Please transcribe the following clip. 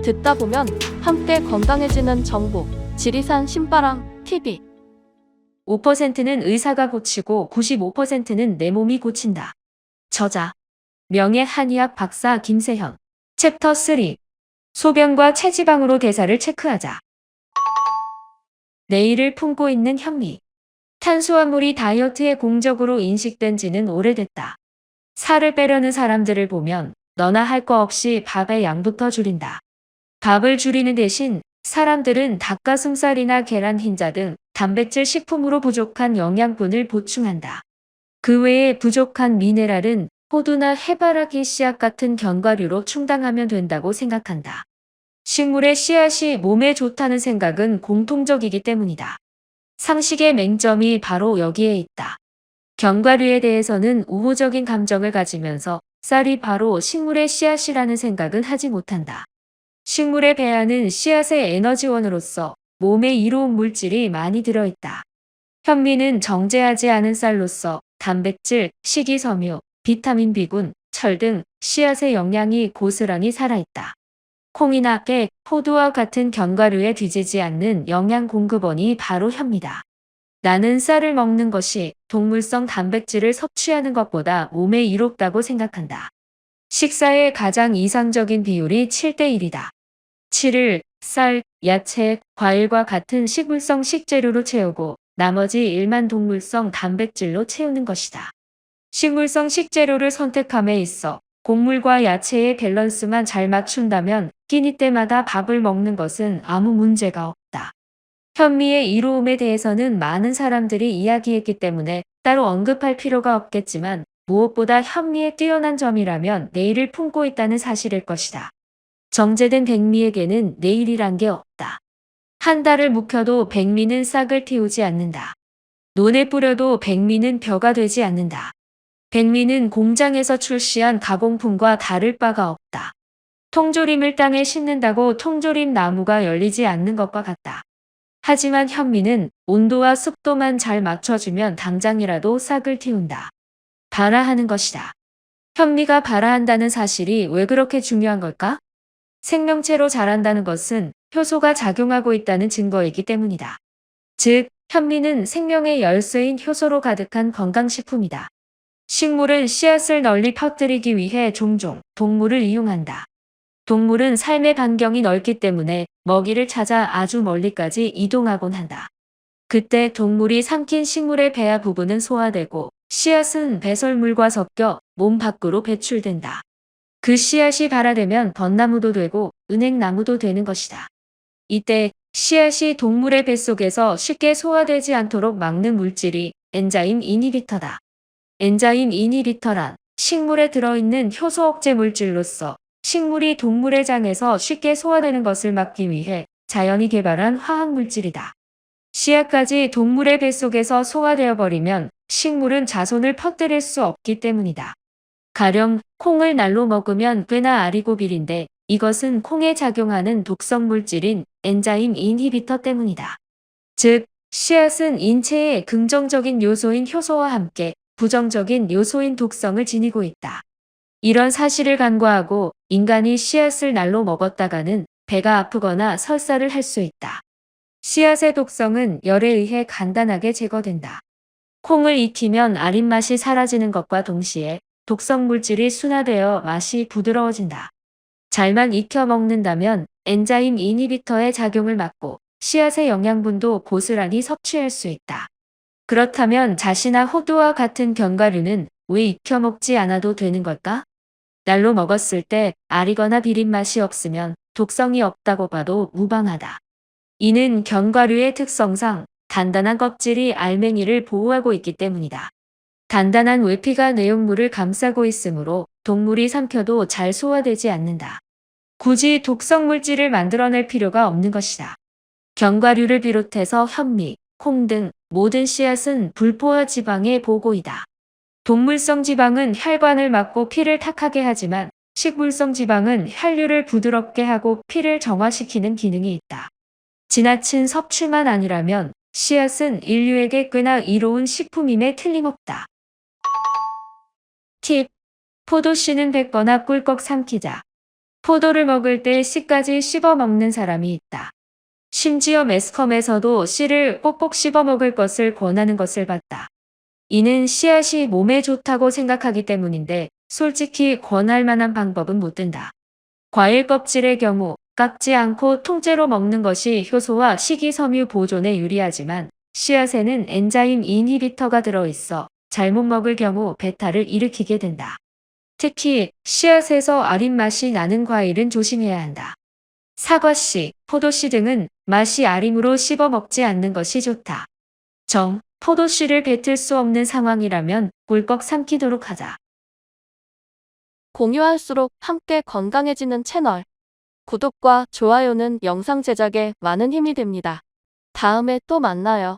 듣다 보면 함께 건강해지는 정보. 지리산 신바람 TV. 5%는 의사가 고치고 95%는 내 몸이 고친다. 저자 명예 한의학 박사 김세현. 챕터 3. 소변과 체지방으로 대사를 체크하자. 내일을 품고 있는 현미. 탄수화물이 다이어트에 공적으로 인식된 지는 오래됐다. 살을 빼려는 사람들을 보면 너나 할 거 없이 밥의 양부터 줄인다. 밥을 줄이는 대신 사람들은 닭가슴살이나 계란 흰자 등 단백질 식품으로 부족한 영양분을 보충한다. 그 외에 부족한 미네랄은 호두나 해바라기 씨앗 같은 견과류로 충당하면 된다고 생각한다. 식물의 씨앗이 몸에 좋다는 생각은 공통적이기 때문이다. 상식의 맹점이 바로 여기에 있다. 견과류에 대해서는 우호적인 감정을 가지면서 쌀이 바로 식물의 씨앗이라는 생각은 하지 못한다. 식물의 배안은 씨앗의 에너지원으로서 몸에 이로운 물질이 많이 들어있다. 현미는 정제하지 않은 쌀로서 단백질, 식이섬유, 비타민 B군, 철 등 씨앗의 영양이 고스란히 살아있다. 콩이나 깨, 호두와 같은 견과류에 뒤지지 않는 영양 공급원이 바로 현미다. 나는 쌀을 먹는 것이 동물성 단백질을 섭취하는 것보다 몸에 이롭다고 생각한다. 식사의 가장 이상적인 비율이 7대1이다. 7을 쌀, 야채, 과일과 같은 식물성 식재료로 채우고 나머지 1만 동물성 단백질로 채우는 것이다. 식물성 식재료를 선택함에 있어 곡물과 야채의 밸런스만 잘 맞춘다면 끼니 때마다 밥을 먹는 것은 아무 문제가 없다. 현미의 이로움에 대해서는 많은 사람들이 이야기했기 때문에 따로 언급할 필요가 없겠지만 무엇보다 현미의 뛰어난 점이라면 내일을 품고 있다는 사실일 것이다. 정제된 백미에게는 내일이란 게 없다. 한 달을 묵혀도 백미는 싹을 틔우지 않는다. 논에 뿌려도 백미는 벼가 되지 않는다. 백미는 공장에서 출시한 가공품과 다를 바가 없다. 통조림을 땅에 심는다고 통조림 나무가 열리지 않는 것과 같다. 하지만 현미는 온도와 습도만 잘 맞춰주면 당장이라도 싹을 틔운다. 발화하는 것이다. 현미가 발화한다는 사실이 왜 그렇게 중요한 걸까? 생명체로 자란다는 것은 효소가 작용하고 있다는 증거이기 때문이다. 즉, 현미는 생명의 열쇠인 효소로 가득한 건강식품이다. 식물은 씨앗을 널리 퍼뜨리기 위해 종종 동물을 이용한다. 동물은 삶의 반경이 넓기 때문에 먹이를 찾아 아주 멀리까지 이동하곤 한다. 그때 동물이 삼킨 식물의 배아 부분은 소화되고 씨앗은 배설물과 섞여 몸 밖으로 배출된다. 그 씨앗이 발화되면 벚나무도 되고 은행나무도 되는 것이다. 이때 씨앗이 동물의 뱃속에서 쉽게 소화되지 않도록 막는 물질이 엔자임 이니비터다. 엔자임 이니비터란 식물에 들어있는 효소 억제 물질로서 식물이 동물의 장에서 쉽게 소화되는 것을 막기 위해 자연이 개발한 화학물질이다. 씨앗까지 동물의 뱃속에서 소화되어 버리면 식물은 자손을 퍼뜨릴 수 없기 때문이다. 가령 콩을 날로 먹으면 꽤나 아리고 비린데 이것은 콩에 작용하는 독성 물질인 엔자임 이니비터 때문이다. 즉, 씨앗은 인체의 긍정적인 요소인 효소와 함께 부정적인 요소인 독성을 지니고 있다. 이런 사실을 간과하고 인간이 씨앗을 날로 먹었다가는 배가 아프거나 설사를 할 수 있다. 씨앗의 독성은 열에 의해 간단하게 제거된다. 콩을 익히면 아린 맛이 사라지는 것과 동시에 독성 물질이 순화되어 맛이 부드러워진다. 잘만 익혀 먹는다면 엔자임 이니비터의 작용을 막고 씨앗의 영양분도 고스란히 섭취할 수 있다. 그렇다면 잣이나 호두와 같은 견과류는 왜 익혀 먹지 않아도 되는 걸까? 날로 먹었을 때 아리거나 비린 맛이 없으면 독성이 없다고 봐도 무방하다. 이는 견과류의 특성상 단단한 껍질이 알맹이를 보호하고 있기 때문이다. 단단한 외피가 내용물을 감싸고 있으므로 동물이 삼켜도 잘 소화되지 않는다. 굳이 독성 물질을 만들어낼 필요가 없는 것이다. 견과류를 비롯해서 현미, 콩 등 모든 씨앗은 불포화 지방의 보고이다. 동물성 지방은 혈관을 막고 피를 탁하게 하지만 식물성 지방은 혈류를 부드럽게 하고 피를 정화시키는 기능이 있다. 지나친 섭취만 아니라면 씨앗은 인류에게 꽤나 이로운 식품임에 틀림없다. 팁. 포도씨는 뱉거나 꿀꺽 삼키자. 포도를 먹을 때 씨까지 씹어 먹는 사람이 있다. 심지어 매스컴에서도 씨를 꼭꼭 씹어 먹을 것을 권하는 것을 봤다. 이는 씨앗이 몸에 좋다고 생각하기 때문인데 솔직히 권할 만한 방법은 못 든다. 과일 껍질의 경우 깎지 않고 통째로 먹는 것이 효소와 식이섬유 보존에 유리하지만 씨앗에는 엔자임 인히비터가 들어있어 잘못 먹을 경우 배탈을 일으키게 된다. 특히 씨앗에서 아린 맛이 나는 과일은 조심해야 한다. 사과씨, 포도씨 등은 맛이 아림으로 씹어 먹지 않는 것이 좋다. 포도씨를 뱉을 수 없는 상황이라면 꿀꺽 삼키도록 하자. 공유할수록 함께 건강해지는 채널. 구독과 좋아요는 영상 제작에 많은 힘이 됩니다. 다음에 또 만나요.